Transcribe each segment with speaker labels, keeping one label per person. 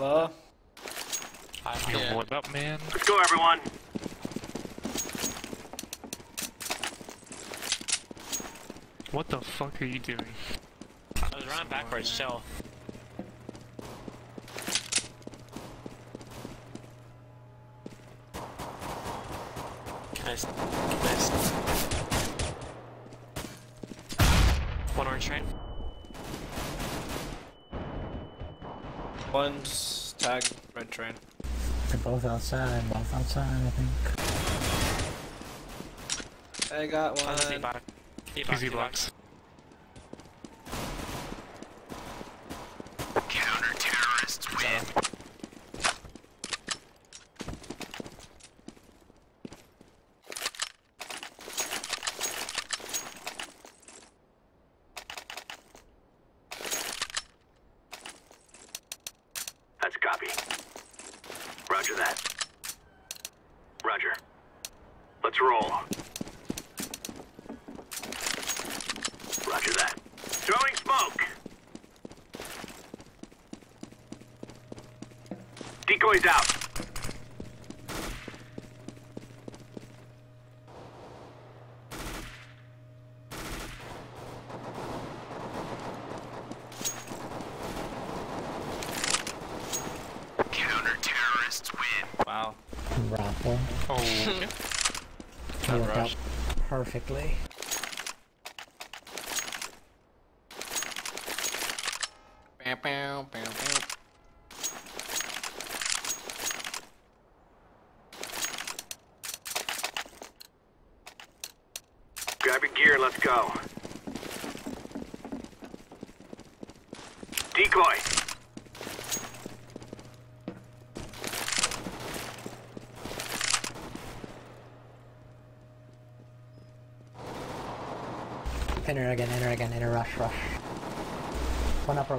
Speaker 1: CEVO.
Speaker 2: Yo, what up, man?
Speaker 3: Let's go, everyone.
Speaker 2: What the fuck are you doing?
Speaker 4: I was running backwards, chill. Nice. Nice. One orange train.
Speaker 1: One's tag red train.
Speaker 5: They're both outside, I think.
Speaker 1: I got one.
Speaker 2: Easy blocks.
Speaker 3: Counter-terrorists win. That's a copy. Roger that. Roger. Let's roll. Roger that. Throwing smoke. Decoys out. Counter-terrorists win.
Speaker 1: Wow.
Speaker 5: Raffle.
Speaker 2: Oh, okay.
Speaker 5: That worked out perfectly.
Speaker 1: Bow, bow, bow, bow.
Speaker 3: Grab your gear, let's go. Decoy.
Speaker 5: Enter again, enter, rush. One upper.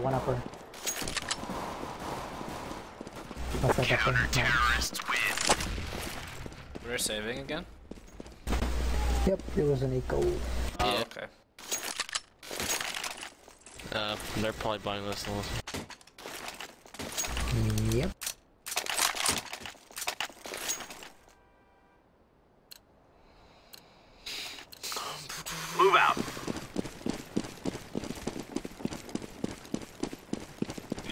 Speaker 5: What's that thing?
Speaker 3: Counter-terrorists win.
Speaker 1: We're saving again?
Speaker 5: Yep, it was an eco.
Speaker 1: Oh,
Speaker 4: Yeah.
Speaker 1: okay.
Speaker 4: They're probably buying this one.
Speaker 5: Yep.
Speaker 3: Move out.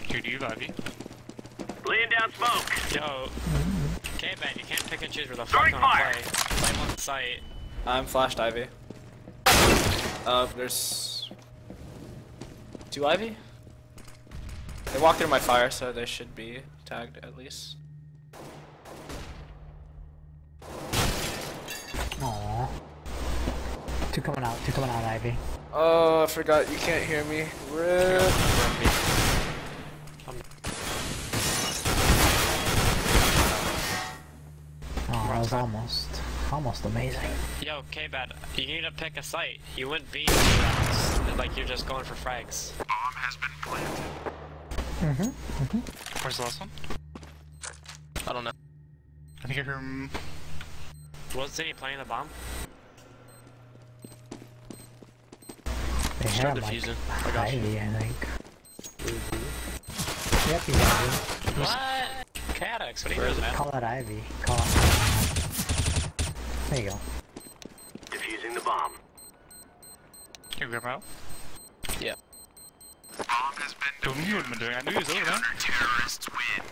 Speaker 2: Dude, you Ivy.
Speaker 3: Laying down smoke.
Speaker 4: Yo. Okay, Ben, you can't pick and choose where the fuck
Speaker 3: Throwing
Speaker 4: you wanna
Speaker 3: fire.
Speaker 4: play. Play on site.
Speaker 1: I'm flashed Ivy. There's 2 Ivy? They walked into my fire, so they should be tagged at least.
Speaker 5: Aww. Two coming out, Ivy.
Speaker 1: Oh, I forgot you can't hear me. Rip.
Speaker 5: Oh, that was almost amazing.
Speaker 4: Yo, K-Bad, you need to pick a site. You wouldn't be in rounds. Like, you're just going for frags.
Speaker 3: Bomb has been planted.
Speaker 2: Where's the last one?
Speaker 4: I don't know.
Speaker 2: I think I heard him.
Speaker 4: Wasn't he playing the bomb?
Speaker 5: They
Speaker 4: Start
Speaker 5: had like
Speaker 4: defusing. I got you.
Speaker 5: Ivy, I think. Yep, he's Ivy.
Speaker 4: What? Cadex, what are you doing, man?
Speaker 5: Call it Ivy. There you go.
Speaker 3: Defusing the bomb.
Speaker 2: You grab out?
Speaker 4: Yeah.
Speaker 3: Bomb has been
Speaker 2: Told me you wouldn't been doing. I knew he was over there.
Speaker 3: Counter-terrorists win.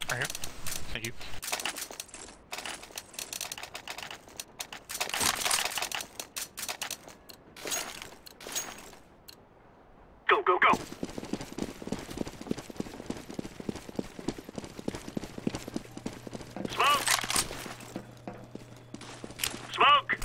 Speaker 2: Right here. Thank you.
Speaker 3: Go, go, go. Smoke. Smoke.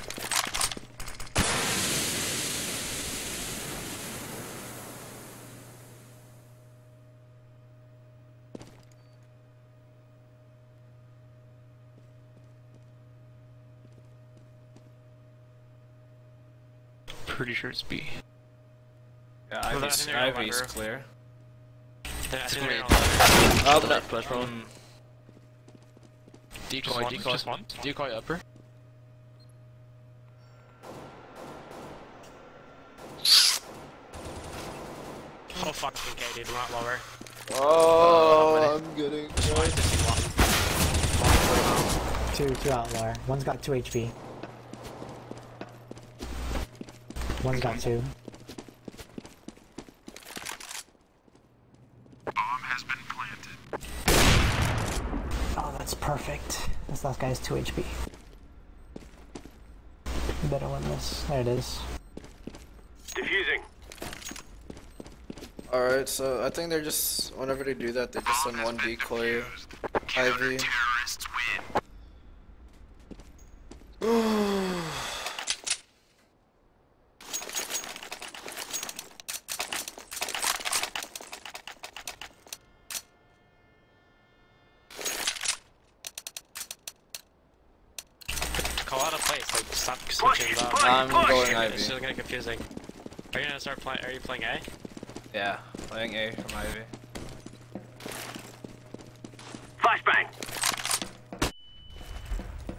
Speaker 2: Pretty sure it's B.
Speaker 1: Yeah,
Speaker 4: Well, I think they're
Speaker 1: Ivy's
Speaker 4: over.
Speaker 1: clear.
Speaker 4: Yeah, I think they're
Speaker 1: Oh,
Speaker 4: on
Speaker 1: but
Speaker 4: flash roll.
Speaker 2: Just one? Just one?
Speaker 4: Decoy upper. Oh fucking K, dude, a lot lower.
Speaker 1: Oh, I'm getting.
Speaker 5: Two out lower. One's got 2 HP. One's got 2.
Speaker 3: Bomb has been planted.
Speaker 5: Oh, that's perfect. This last guy has 2 HP. You better win this. There it is.
Speaker 3: Diffusing.
Speaker 1: Alright, so I think they're just, whenever they do that, they just send one decoy Ivy.
Speaker 3: Terrorists win.
Speaker 4: Call out a place, like stop switching the.
Speaker 1: I'm going
Speaker 4: It's
Speaker 1: Ivy.
Speaker 4: just getting confusing. Are you gonna start playing? Are you playing A?
Speaker 1: Yeah, playing A from Ivy.
Speaker 3: Flashbang.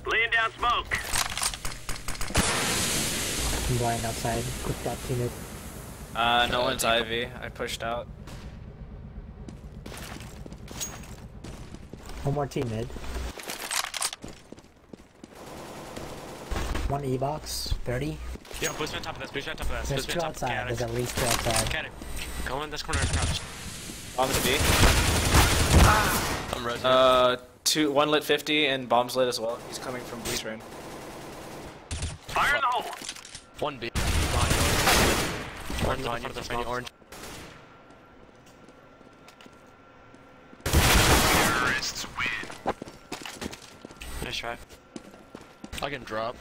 Speaker 3: Laying down smoke.
Speaker 5: I'm blind outside. Quick dot team it.
Speaker 1: No one's Ivy. I pushed out.
Speaker 5: One more team mid. One E-box, 30.
Speaker 4: Yo, boost on top of this. Boost on top of this.
Speaker 5: There's
Speaker 4: Boost
Speaker 5: 2
Speaker 4: on top.
Speaker 5: outside. There's at least 2 outside.
Speaker 4: Get it. Go in this corner and crouch.
Speaker 1: Bombs B.
Speaker 2: I'm ready.
Speaker 1: One lit 50 and bombs lit as well. He's coming from blue train.
Speaker 3: Fire in the hole.
Speaker 2: 1B.
Speaker 4: One's
Speaker 2: Orange
Speaker 4: in
Speaker 2: on
Speaker 4: front of
Speaker 2: you,
Speaker 4: the
Speaker 2: orange.
Speaker 3: Terrorists win.
Speaker 4: Nice try.
Speaker 2: I can drop.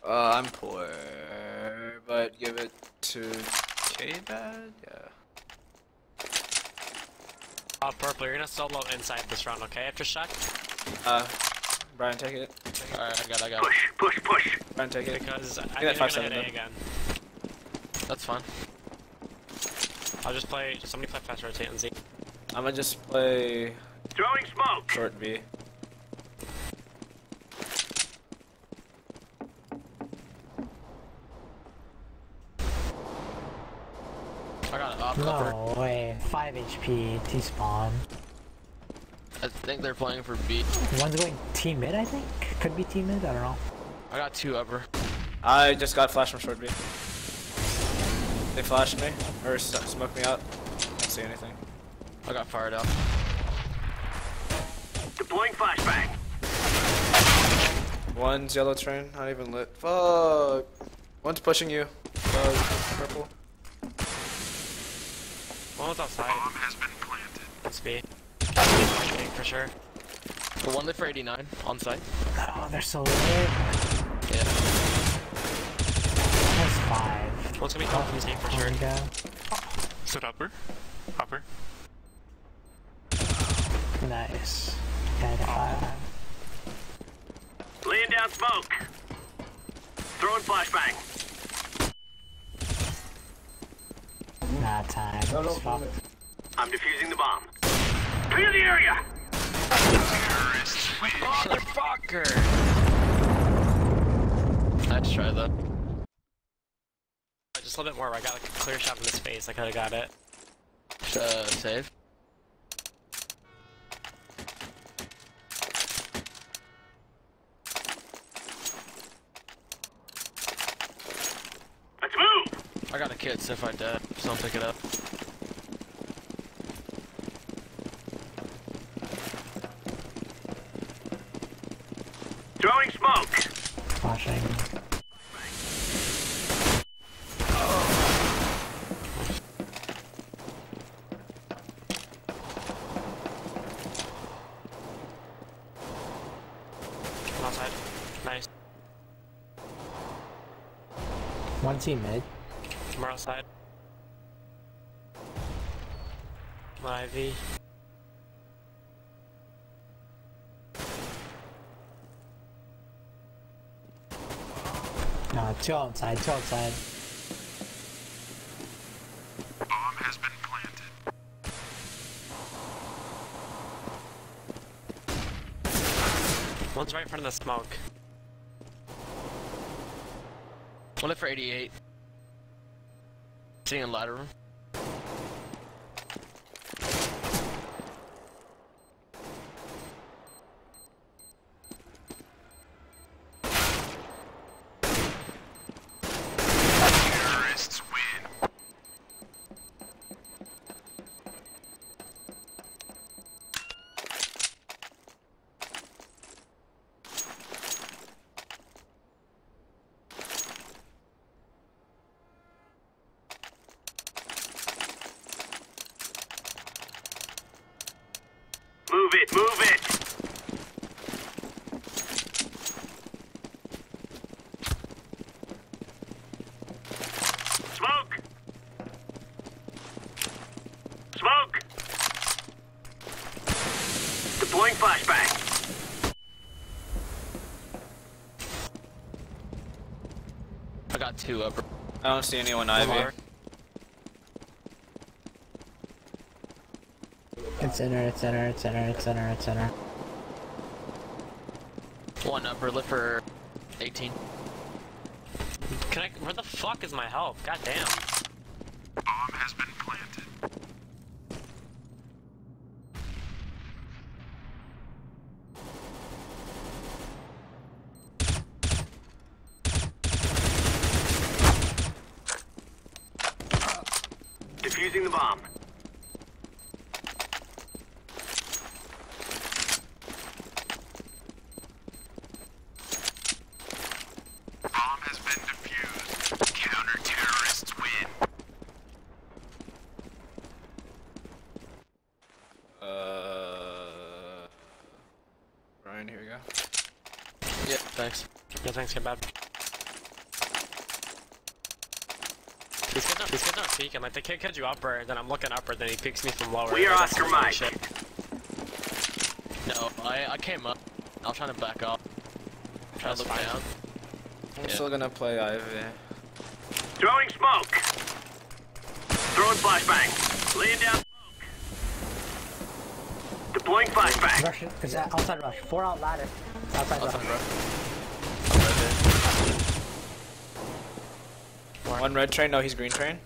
Speaker 1: I'm poor, but give it to K-Bad? Yeah.
Speaker 4: Purple, you're gonna solo inside this round, okay? After shot.
Speaker 1: Brian, take it.
Speaker 2: Alright, I got it.
Speaker 3: Push.
Speaker 1: Brian, take it.
Speaker 4: Because I
Speaker 1: that
Speaker 4: think they're
Speaker 1: 5-7
Speaker 4: gonna hit
Speaker 1: then.
Speaker 4: A again.
Speaker 2: That's fine.
Speaker 4: I'll just play. Somebody play fast rotate and Z.
Speaker 1: I'm gonna just play
Speaker 3: Throwing smoke.
Speaker 1: short B.
Speaker 2: I got it up.
Speaker 5: No way. 5 HP. T-spawn.
Speaker 2: I think they're playing for B.
Speaker 5: One's going team mid, I think? Could be team mid? I don't know.
Speaker 2: I got 2 upper.
Speaker 1: I just got flashed from short B. They flashed me, or smoked me out. Can't see anything.
Speaker 2: I got fired up.
Speaker 3: Deploying flashbang.
Speaker 1: One's yellow train, not even lit. Fuck. One's pushing you. Purple.
Speaker 4: One was outside.
Speaker 3: Bomb has been planted.
Speaker 4: It's B. For sure.
Speaker 2: The 1 lit for 89 on site.
Speaker 5: Oh, they're so lit.
Speaker 2: Yeah.
Speaker 5: That's 5.
Speaker 4: One's gonna be top from Z for sure.
Speaker 5: There we go.
Speaker 2: Sit upper. Upper.
Speaker 5: Nice. Got a 5.
Speaker 3: Laying down smoke. Throwing flashbang.
Speaker 5: Not time. Fuck.
Speaker 3: I'm defusing the bomb. Clear the area. Terrorists win.
Speaker 2: Motherfucker! Nice try though.
Speaker 4: Just a little bit more. I got like a clear shot in his face. I could have got it.
Speaker 2: Save.
Speaker 3: Let's move.
Speaker 2: I got a kit, so if I die, just don't pick it up.
Speaker 3: Throwing smoke.
Speaker 5: Flashing.
Speaker 4: Outside. Nice.
Speaker 5: One team mid.
Speaker 4: More outside. Ivy.
Speaker 5: No, 2 outside, 2 outside.
Speaker 3: Bomb has been planted.
Speaker 4: One's right in front of the smoke.
Speaker 2: 1 lit for 88. Seeing in ladder room.
Speaker 3: Terrorists win. Move it, move it! Smoke! Smoke! Deploying flashbang.
Speaker 2: I got 2 upper.
Speaker 1: I don't see anyone Ivy.
Speaker 5: It's inner, it's inner, it's inner, it's inner, it's inner.
Speaker 2: 1 upper, lift for 18.
Speaker 4: Where the fuck is my help? God damn.
Speaker 3: Bomb has been planted. Defusing the bomb. Bomb has been defused. Counter-terrorists win.
Speaker 1: Ryan, here we go.
Speaker 2: Yeah, thanks.
Speaker 4: Yeah, thanks, get bad. He's getting up peeking. Like, the kid killed you upper, then I'm looking upper, then he peeks me from lower.
Speaker 3: We are
Speaker 4: That's
Speaker 3: Oscar
Speaker 4: some
Speaker 3: Mike.
Speaker 4: shit.
Speaker 2: No, I came up. I was trying to back up. Trying to look
Speaker 4: That's fine.
Speaker 2: down.
Speaker 1: I'm
Speaker 2: Yeah.
Speaker 1: still gonna play Ivy.
Speaker 3: Throwing smoke. Throwing flashbang. Laying down smoke. Deploying flashbang.
Speaker 5: Rush it, cause outside rush. 4 out ladder. Outside rush.
Speaker 2: Outside, bro.
Speaker 1: One red train, no, he's green train.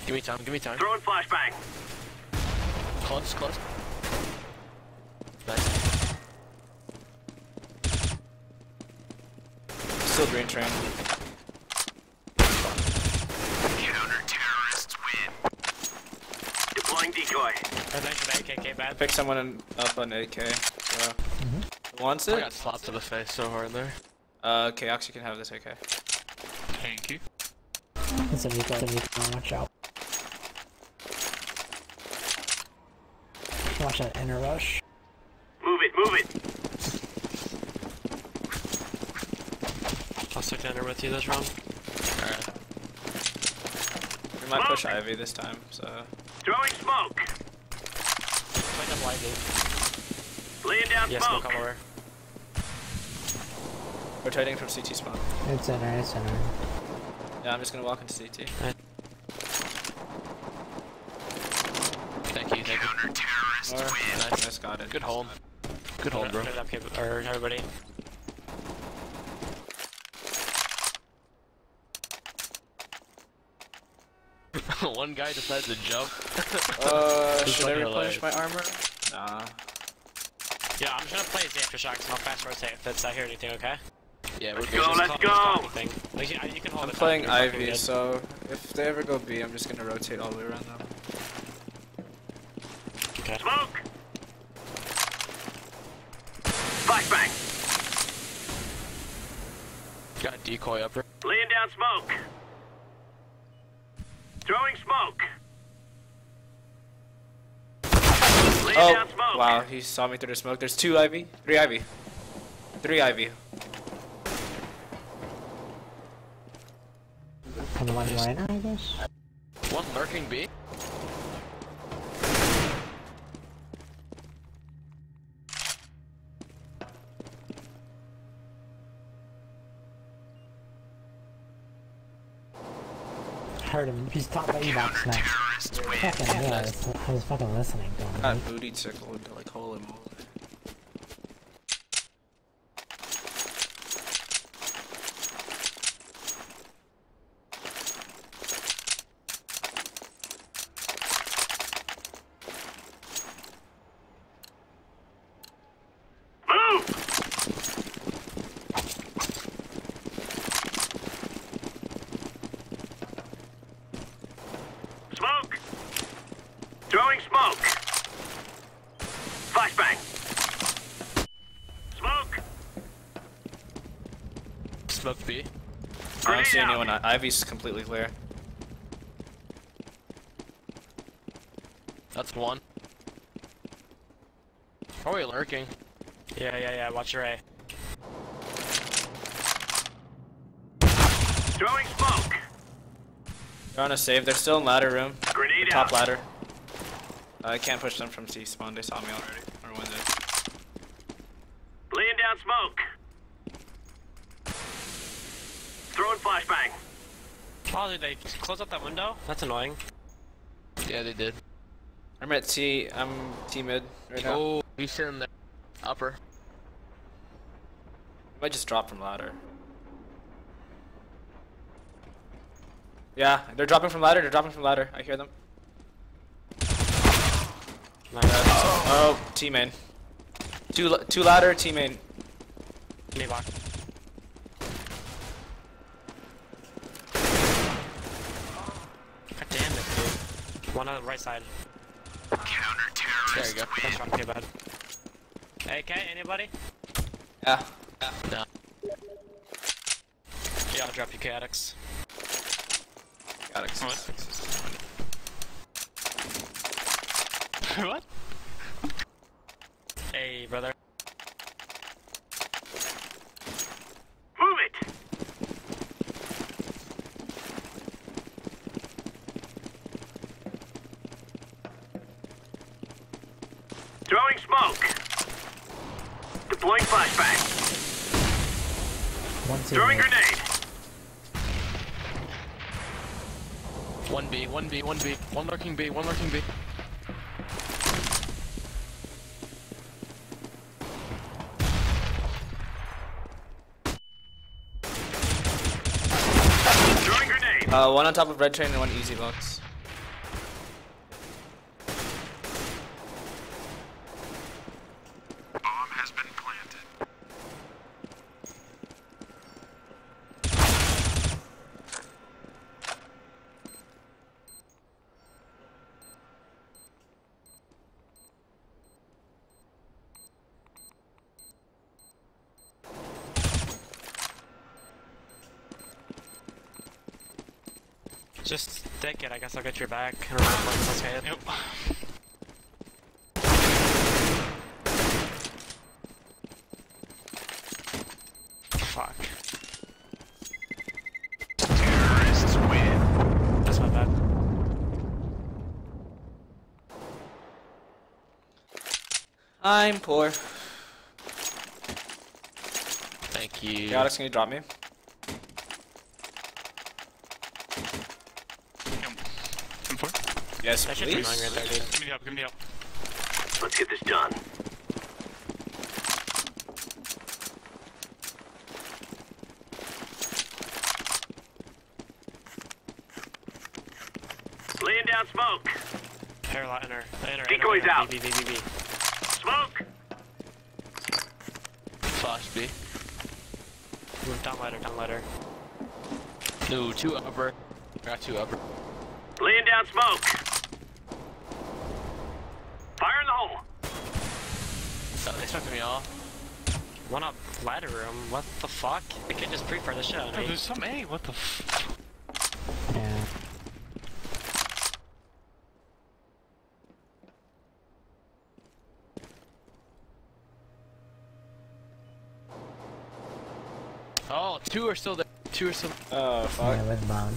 Speaker 2: Give me time, give me time.
Speaker 3: Throwing flashbang.
Speaker 2: Close, close. Nice.
Speaker 1: Still green train.
Speaker 3: Counter-terrorists win. Deploying decoy.
Speaker 4: And then should AKK bad.
Speaker 1: Pick someone up on AK. So. Wants
Speaker 2: I
Speaker 1: it?
Speaker 2: got slapped to the face so hard there.
Speaker 1: Okay, Ox, you can have this AK.
Speaker 2: Thank you.
Speaker 5: It's a vehicle, watch out. Watch that inner rush.
Speaker 3: Move it, move it.
Speaker 4: I'll stick down there with you this round.
Speaker 2: Alright.
Speaker 1: We might push Ivy this time, so.
Speaker 3: Throwing smoke.
Speaker 4: Play up lightly.
Speaker 3: Laying down
Speaker 4: Yeah,
Speaker 3: smoke.
Speaker 4: smoke all over.
Speaker 1: Rotating from CT spawn.
Speaker 5: It's inner, it's inner.
Speaker 1: Yeah, I'm just gonna walk into CT.
Speaker 2: Thank you, thank you.
Speaker 3: Counter-terrorists
Speaker 1: Or,
Speaker 3: win.
Speaker 1: nice, got it.
Speaker 2: Good hold. Good hold, bro.
Speaker 4: Put it up, kid, or everybody.
Speaker 2: One guy decides to jump.
Speaker 1: Should I
Speaker 2: fucking
Speaker 1: replenish my armor? Nah.
Speaker 4: Yeah, I'm just gonna play as the aftershocks and I'll fast rotate if I hear anything, okay?
Speaker 2: Yeah, we're
Speaker 3: Let's
Speaker 2: good.
Speaker 3: go, let's go.
Speaker 4: Like, you can hold
Speaker 1: I'm
Speaker 4: it
Speaker 1: playing
Speaker 4: down, you're fucking
Speaker 1: Ivy,
Speaker 4: good.
Speaker 1: so if they ever go B, I'm just gonna rotate all the way around them.
Speaker 4: Okay.
Speaker 3: Smoke. Flashbang.
Speaker 2: Got a decoy upper.
Speaker 3: Laying down smoke. Throwing smoke. Laying
Speaker 1: Oh,
Speaker 3: down smoke.
Speaker 1: wow, he saw me through the smoke. There's 2 Ivy, 3 Ivy. 3 Ivy.
Speaker 5: And one right, I guess.
Speaker 2: One lurking B.
Speaker 5: Heard him. He's talking about E-box now.
Speaker 3: Terrorists win.
Speaker 5: Fucking yeah, I was fucking listening to him.
Speaker 1: Got booty tickled, like holy moly. I don't see anyone. Ivy's completely clear.
Speaker 2: That's one. Probably lurking.
Speaker 4: Yeah, watch your A.
Speaker 3: Throwing smoke.
Speaker 1: They're on a save. They're still in ladder room.
Speaker 3: Grenade
Speaker 1: Top
Speaker 3: out.
Speaker 1: ladder. I can't push them from C spawn. They saw me already. Or one did.
Speaker 3: Laying down smoke. Throwing flashbang.
Speaker 4: Oh, did they close up that window? That's annoying.
Speaker 2: Yeah, they did.
Speaker 1: I'm at T. I'm T mid right now.
Speaker 2: Oh, he's sitting there. Upper.
Speaker 1: Might just drop from ladder. Yeah, they're dropping from ladder. They're dropping from ladder. I hear them.
Speaker 4: Nice.
Speaker 1: Oh, T main. Two ladder. T main.
Speaker 4: Me block. God damn it, dude. One on the right side.
Speaker 2: There you go.
Speaker 4: That's not too bad. AK, anybody?
Speaker 1: Yeah.
Speaker 2: No.
Speaker 4: Yeah, I'll drop you chaotics.
Speaker 1: Got it.
Speaker 4: What? Hey, brother.
Speaker 3: Move it. Throwing smoke. Deploying flashbang.
Speaker 5: One
Speaker 3: Throwing
Speaker 5: teammate.
Speaker 3: grenade.
Speaker 2: 1B, 1B, 1B. One lurking B, one lurking B.
Speaker 3: Throwing grenade.
Speaker 1: One on top of red train and one easy box.
Speaker 3: Bomb has been planted.
Speaker 4: Just take it, I guess I'll get your back. I don't know what's okay. Yep. Fuck.
Speaker 3: Terrorists win.
Speaker 4: That's not bad.
Speaker 1: I'm poor.
Speaker 2: Thank you.
Speaker 1: Chaotix, can you drop me? Yes,
Speaker 4: That should be
Speaker 1: please.
Speaker 4: annoying right there, dude.
Speaker 6: Give me help, give me help.
Speaker 3: Let's get this done. Laying down smoke.
Speaker 4: Parallel, enter.
Speaker 3: Decoys out.
Speaker 4: B.
Speaker 3: Smoke.
Speaker 2: Flash B.
Speaker 4: Move down ladder.
Speaker 2: No, two upper. Got two upper.
Speaker 3: Laying down smoke. Fire in the hole.
Speaker 2: Oh, they took me off.
Speaker 4: One up ladder room. What the fuck? I can just pre-fire this shit on
Speaker 6: Oh,
Speaker 4: me.
Speaker 6: there's some A, what the f.
Speaker 5: Yeah.
Speaker 2: Oh, two are still there. Two are still
Speaker 1: Oh, fuck.
Speaker 5: Yeah, windbound.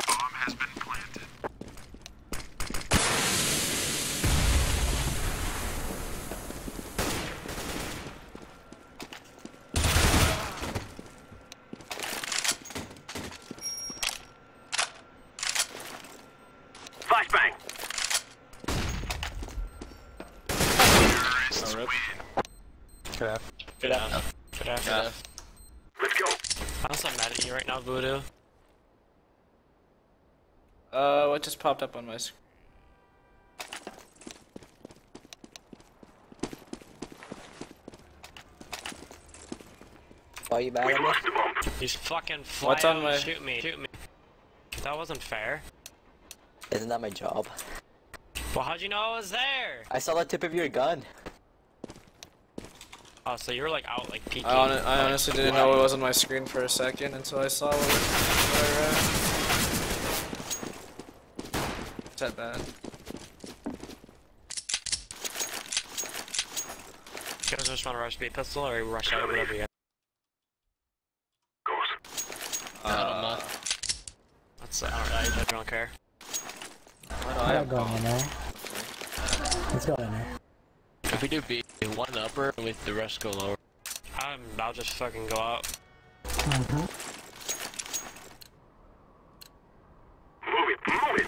Speaker 3: Bomb has been planted. Flashbang. Terrorists
Speaker 1: Oh, rip.
Speaker 3: win.
Speaker 4: Good app.
Speaker 2: Yeah.
Speaker 3: Let's go.
Speaker 4: I'm so mad at you right now, Voodoo.
Speaker 1: What just popped up on my screen?
Speaker 7: Why are you mad
Speaker 3: We've
Speaker 7: at me?
Speaker 3: lost the bomb.
Speaker 4: He's fucking fly
Speaker 1: What's on
Speaker 4: out
Speaker 1: my-
Speaker 4: and shoot me. That wasn't fair.
Speaker 7: Isn't that my job?
Speaker 4: Well, how'd you know I was there?
Speaker 7: I saw the tip of your gun.
Speaker 4: Oh, so you were like out like peeking.
Speaker 1: I honestly didn't know it was on my screen for a second until I saw what I read. Is that bad?
Speaker 4: You guys just want to rush B pistol or rush out, whatever you got. That's I don't care.
Speaker 1: Why do I have
Speaker 5: go in there. Let's go in there.
Speaker 2: If we do B, one upper and with the rest go lower.
Speaker 4: I'll just fucking go out.
Speaker 5: Mm-hmm.
Speaker 3: Move it.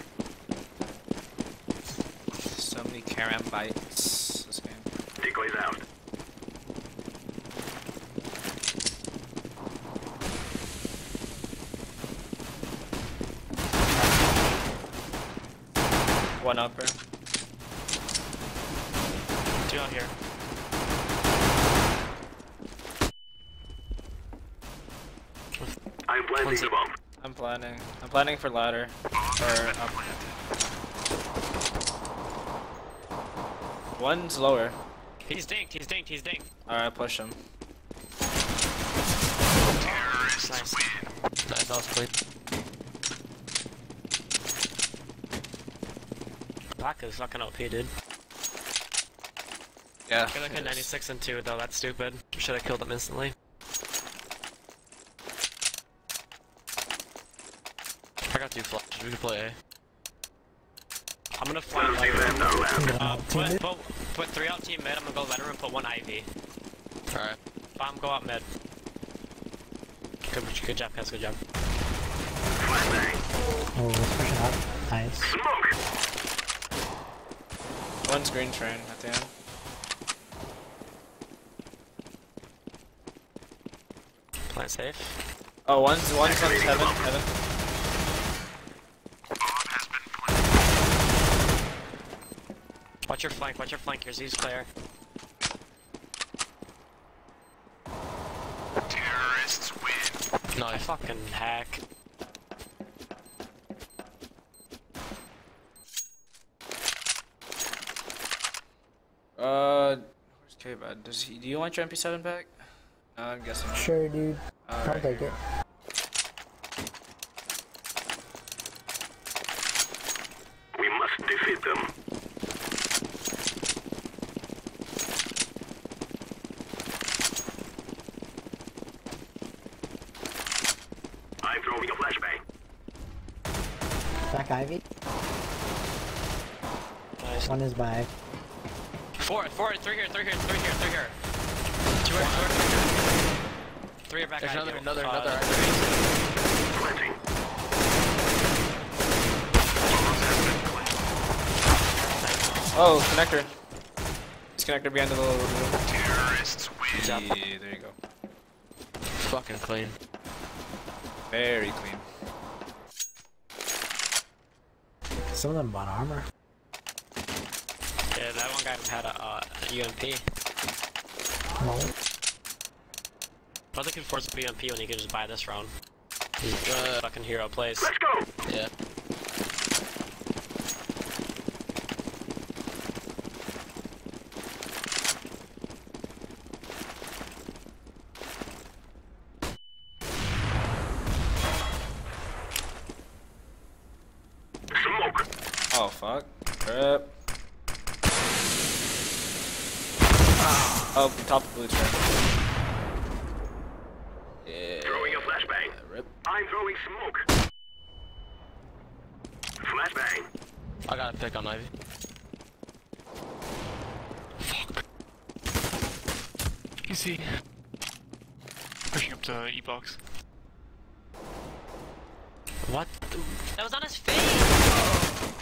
Speaker 1: So many carambites this game.
Speaker 3: Decoys out.
Speaker 1: One upper.
Speaker 4: Two out here.
Speaker 3: I'm planting the bomb.
Speaker 1: I'm planning for ladder. Or up. One's lower.
Speaker 4: He's dinked.
Speaker 1: Alright, push him.
Speaker 2: Nice,
Speaker 4: Nice.
Speaker 2: that was clean.
Speaker 4: Black is fucking OP, dude.
Speaker 1: Yeah.
Speaker 4: Good look at 96 and 2 though, that's stupid. Should have killed him instantly.
Speaker 2: I got 2 flashes, we can play A.
Speaker 4: I'm gonna fly put 3 out team mid, I'm gonna go letter and put 1 Ivy.
Speaker 2: Alright.
Speaker 4: Bomb, go out mid. Good job, guys, good job.
Speaker 5: Oh, it's pushing up. Nice.
Speaker 1: One's green train at the end.
Speaker 4: Plant safe.
Speaker 1: Oh, one's on heaven.
Speaker 4: Watch your flank, your Z's clear.
Speaker 3: Terrorists win.
Speaker 4: No, I fucking hack.
Speaker 1: Where's K-Bad? Do you want your MP7 back? I'm guessing.
Speaker 5: Sure, dude. I'll
Speaker 1: Alright.
Speaker 5: take it.
Speaker 3: We must defeat them. I'm throwing a flashbang.
Speaker 5: Back Ivy.
Speaker 4: Nice.
Speaker 5: One is back.
Speaker 4: 4, 3 here. 2 are 3 are back.
Speaker 2: There's
Speaker 4: Ivy.
Speaker 2: another
Speaker 3: Planting.
Speaker 1: Oh, connector. It's connector behind the little room.
Speaker 3: Terrorists win.
Speaker 1: Yeah, there you go.
Speaker 2: fucking clean.
Speaker 1: Very clean.
Speaker 5: Some of them bought armor.
Speaker 4: Yeah, that one guy had a UMP.
Speaker 5: No.
Speaker 4: I'm looking for some UMP when you can just buy this round. Fucking hero plays.
Speaker 3: Let's go.
Speaker 2: Yeah.
Speaker 3: Smoke.
Speaker 1: Oh fuck. Rip. Oh, top of blue train. Yeah.
Speaker 3: Throwing a flashbang.
Speaker 1: Rip.
Speaker 3: I'm throwing smoke. Flashbang.
Speaker 2: I got a pick on Ivy.
Speaker 6: Fuck. Easy. Pushing up to E-box.
Speaker 4: What? That was on his face!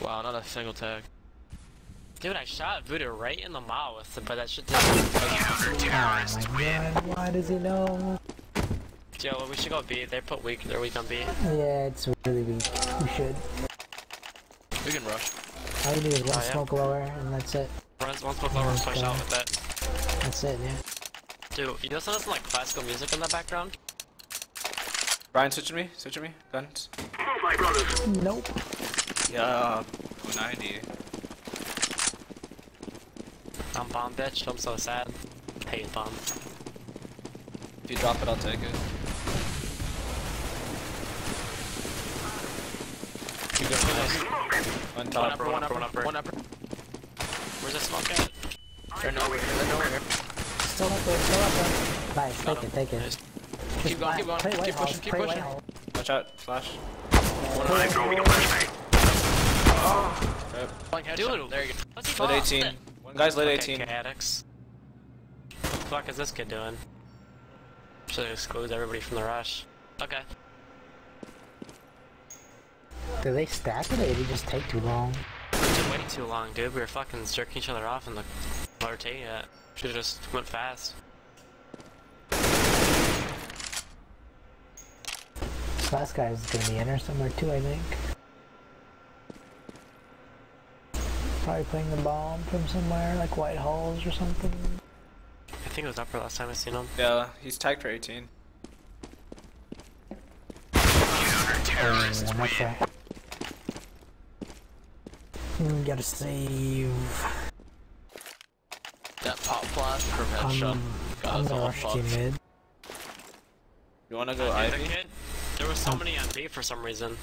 Speaker 2: Wow, not a single tag.
Speaker 4: Dude, I shot Voodoo right in the mouth, but that shit didn't.
Speaker 5: Oh my god, why does he know?
Speaker 4: Joe, we should go B. They're weak on B.
Speaker 5: Yeah, it's really weak. We should.
Speaker 2: We can rush.
Speaker 5: All you need is one
Speaker 4: Oh, yeah.
Speaker 5: smoke lower, and that's it.
Speaker 4: Once put lower, push out with that.
Speaker 5: That's it, yeah.
Speaker 4: Dude, you listen to some like classical music in the background?
Speaker 1: Brian, switch me. Guns.
Speaker 3: Move, my brothers.
Speaker 5: Nope.
Speaker 1: Yeah. 290.
Speaker 4: I'm bomb bitch. I'm so sad. Hate bomb.
Speaker 1: If you drop it, I'll take it.
Speaker 4: Keep going.
Speaker 1: One top.
Speaker 2: One upper.
Speaker 4: Where's the smoke at?
Speaker 2: They're nowhere. They're nowhere.
Speaker 5: Still up there, still up there. Nice,
Speaker 4: Got
Speaker 5: take it.
Speaker 4: Nice.
Speaker 2: Keep going. Keep going.
Speaker 5: Play
Speaker 2: Keep
Speaker 5: White House,
Speaker 2: pushing. Keep
Speaker 5: play
Speaker 2: pushing.
Speaker 5: White House.
Speaker 1: Watch out, flash.
Speaker 3: I'm throwing a flashbang.
Speaker 2: Flying headshot.
Speaker 4: Dude,
Speaker 2: There you go.
Speaker 4: what's he
Speaker 1: Lit 18. One guy's lit 18.
Speaker 4: Okay, addicts. What the fuck is this kid doing? Should exclude everybody from the rush. Okay.
Speaker 5: Do they stack it or did it just take too long?
Speaker 4: It took way too long, dude. We were fucking jerking each other off and the while we're taking it. Should've just went fast.
Speaker 5: This last guy is gonna be in there somewhere too, I think. Probably playing the bomb from somewhere, like White Halls or something.
Speaker 4: I think it was upper last time I seen him.
Speaker 1: Yeah, he's tagged for 18.
Speaker 5: What's that? Gotta save.
Speaker 2: That pop flash from headshot.
Speaker 5: I'm gonna rush to mid.
Speaker 1: You wanna go
Speaker 4: Dude,
Speaker 1: Ivy?
Speaker 4: the kid, there was so many on B for some reason.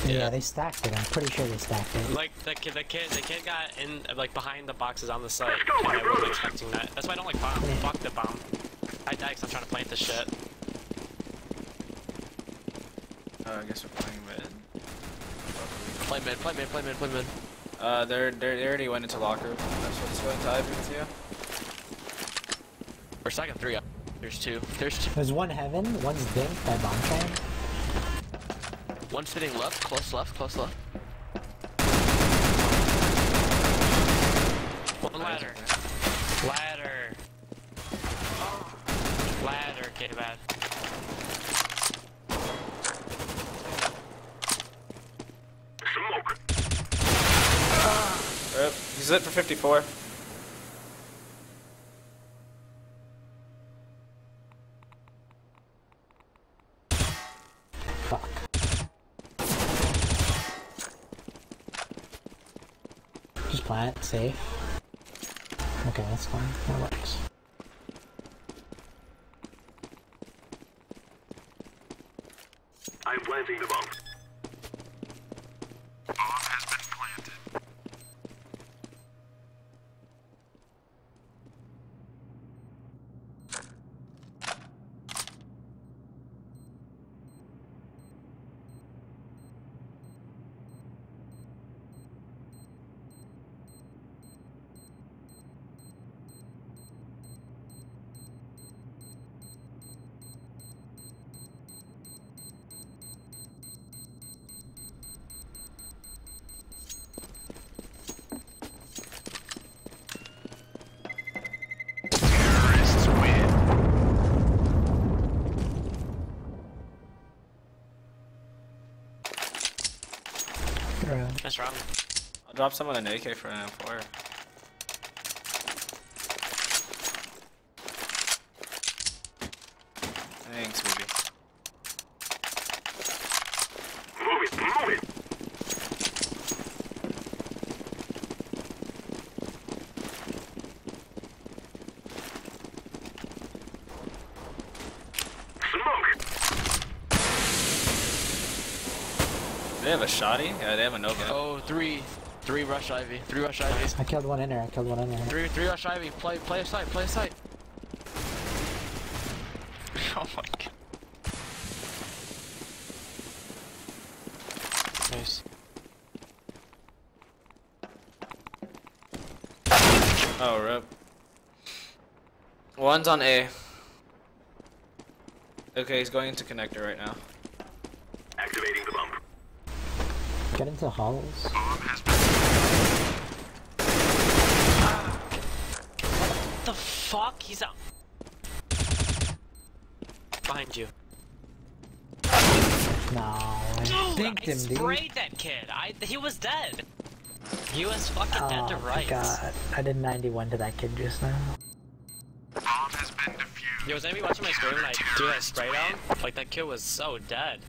Speaker 5: Yeah, they stacked it. I'm pretty sure they stacked it.
Speaker 4: Like the kid got in like behind the boxes on the site, and I wasn't expecting that. That's why I don't like bomb. Fuck the bomb. I died 'cause I'm trying to plant this shit.
Speaker 1: I guess we're playing mid.
Speaker 2: Play mid.
Speaker 1: They already went into locker. That's what's going to Ivy with you.
Speaker 2: We're second 3 up. There's two.
Speaker 5: There's one heaven, one's dinked by bomb train.
Speaker 2: One sitting left, close left.
Speaker 4: One ladder. Ladder, okay, bad.
Speaker 3: Smoke.
Speaker 1: Rip. He's lit for 54.
Speaker 5: Fuck. Just plant, safe. Okay, that's fine. That works.
Speaker 3: I'm planting the bomb. Terrorists win.
Speaker 4: That's wrong.
Speaker 1: I'll drop someone an AK for an M4. Thanks, baby.
Speaker 3: Move it. Smoke.
Speaker 1: Do they have a shotty? Yeah, they have a no gun.
Speaker 2: Oh, three rush Ivy. 3 rush Ivy.
Speaker 5: I killed one in there,
Speaker 2: Three rush Ivy. Play a site.
Speaker 6: Oh my god.
Speaker 2: Nice.
Speaker 1: Oh, rip. One's on A. Okay, he's going into connector right now.
Speaker 3: Activating the bomb.
Speaker 5: Get into halls.
Speaker 4: What the fuck? He's out. Behind you.
Speaker 5: No, I
Speaker 4: Dude,
Speaker 5: dinked
Speaker 4: I
Speaker 5: him, dude.
Speaker 4: sprayed that kid. He was dead. He was fucking dead to
Speaker 5: Oh my
Speaker 4: rights.
Speaker 5: god. I did 91 to that kid just now.
Speaker 4: Yo, was anybody watching my stream when I do that spray down? Like, that kid was so dead.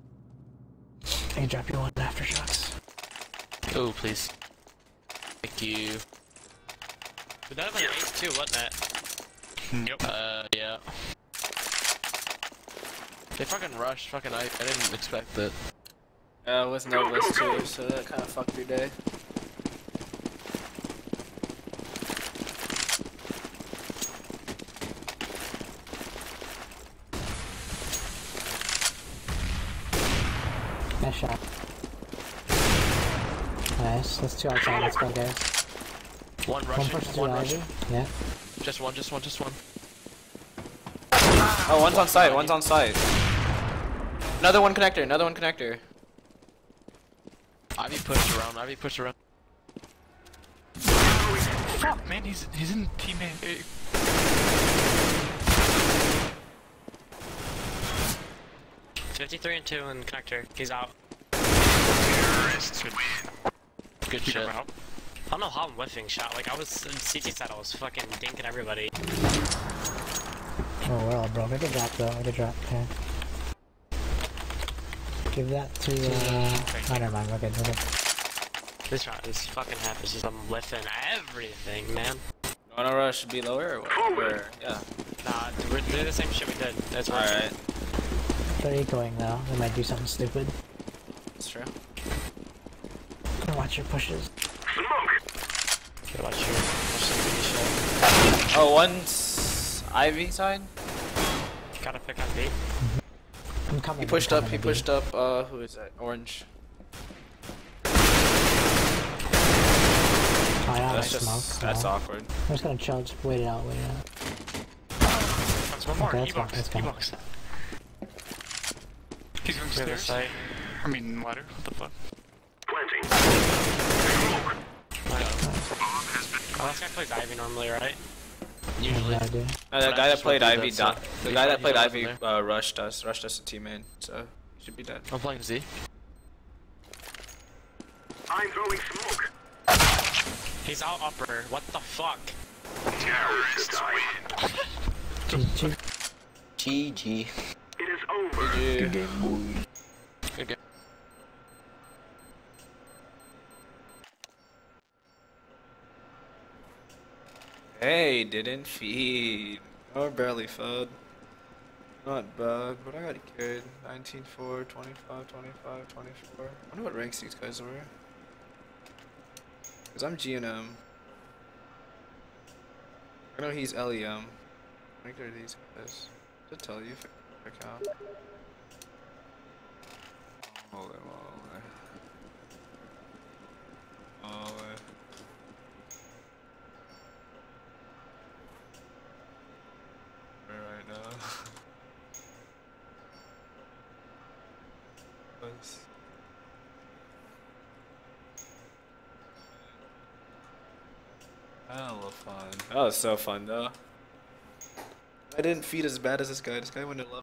Speaker 5: I can drop you one aftershocks.
Speaker 2: Oh, please. Thank you.
Speaker 4: But that was like ace too, wasn't it?
Speaker 6: Yep.
Speaker 2: Yeah. They fucking rushed, fucking I didn't expect it.
Speaker 1: With Novus too, so that kind of fucked your day.
Speaker 5: Nice shot. Nice. Let's 2 outside. Let's go, guys.
Speaker 2: One
Speaker 5: One
Speaker 2: rushing,
Speaker 5: push to
Speaker 2: one
Speaker 5: Ivy.
Speaker 2: rushing.
Speaker 5: Yeah.
Speaker 2: Just one.
Speaker 1: Oh, one's on site, one's on site. Another one connector.
Speaker 2: Ivy pushed around.
Speaker 6: Fuck, man, he's in teammate.
Speaker 4: 53 and 2 in connector. He's out.
Speaker 6: Terrorists win.
Speaker 2: Good
Speaker 6: Keep
Speaker 2: shit.
Speaker 6: him out.
Speaker 4: I don't know how I'm whiffing shot. Like I was in CT side, I was fucking dinking everybody.
Speaker 5: Oh well, bro. Make a drop though. Make a drop. Okay. Give that to. Oh, never mind. We're good. We're good.
Speaker 4: This shot is fucking happens. Just I'm whiffing everything, man.
Speaker 1: You wanna rush B lower or what? Or, yeah.
Speaker 4: Nah, we're doing the same shit we did. That's working.
Speaker 1: Alright.
Speaker 5: They're ecoing though. They might do something stupid.
Speaker 1: That's true.
Speaker 5: Watch your pushes.
Speaker 4: Okay, watch some BD shit.
Speaker 1: Oh, one's Ivy side?
Speaker 4: Gotta pick on B.
Speaker 5: I'm coming.
Speaker 1: He pushed
Speaker 5: I'm
Speaker 1: up,
Speaker 5: coming
Speaker 1: he
Speaker 5: to B.
Speaker 1: pushed up, who is that? Orange.
Speaker 5: Oh, yeah,
Speaker 1: That's
Speaker 5: nice
Speaker 1: just,
Speaker 5: smoke.
Speaker 1: that's
Speaker 5: No.
Speaker 1: awkward.
Speaker 5: I'm just gonna chill. Just wait it out. Wait it out.
Speaker 6: That's one more.
Speaker 5: Okay, let's go,
Speaker 6: E-box.
Speaker 5: let's go.
Speaker 6: E-box. He's going
Speaker 4: The other
Speaker 6: stairs.
Speaker 4: side.
Speaker 6: I mean, ladder. What the fuck?
Speaker 3: Planting.
Speaker 4: Oh, this guy plays Ivy normally, right?
Speaker 2: Usually.
Speaker 5: Yeah, I do.
Speaker 1: The
Speaker 2: But
Speaker 1: guy
Speaker 2: I
Speaker 1: that
Speaker 2: just
Speaker 1: played
Speaker 2: went through
Speaker 1: Ivy,
Speaker 2: that, so
Speaker 1: the
Speaker 2: he
Speaker 1: guy that
Speaker 2: probably
Speaker 1: played
Speaker 2: wasn't
Speaker 1: Ivy rushed us to teammate, so he should be dead.
Speaker 2: I'm playing Z.
Speaker 3: I'm throwing smoke.
Speaker 4: He's out upper. What the fuck?
Speaker 3: Terrorists win.
Speaker 5: GG.
Speaker 7: GG.
Speaker 3: It is over.
Speaker 1: GG.
Speaker 2: Good game.
Speaker 1: Hey, didn't feed. Or barely fed. Not bad, but I got carried. 19, 4, 25, 25, 24. I wonder what ranks these guys were. Because I'm GNM. I know he's LEM. I think they're these guys. To tell you if I count. Holy moly. Holy. Right now. Hella fun. That was so fun though. I didn't feed as bad as this guy. This guy went to 11.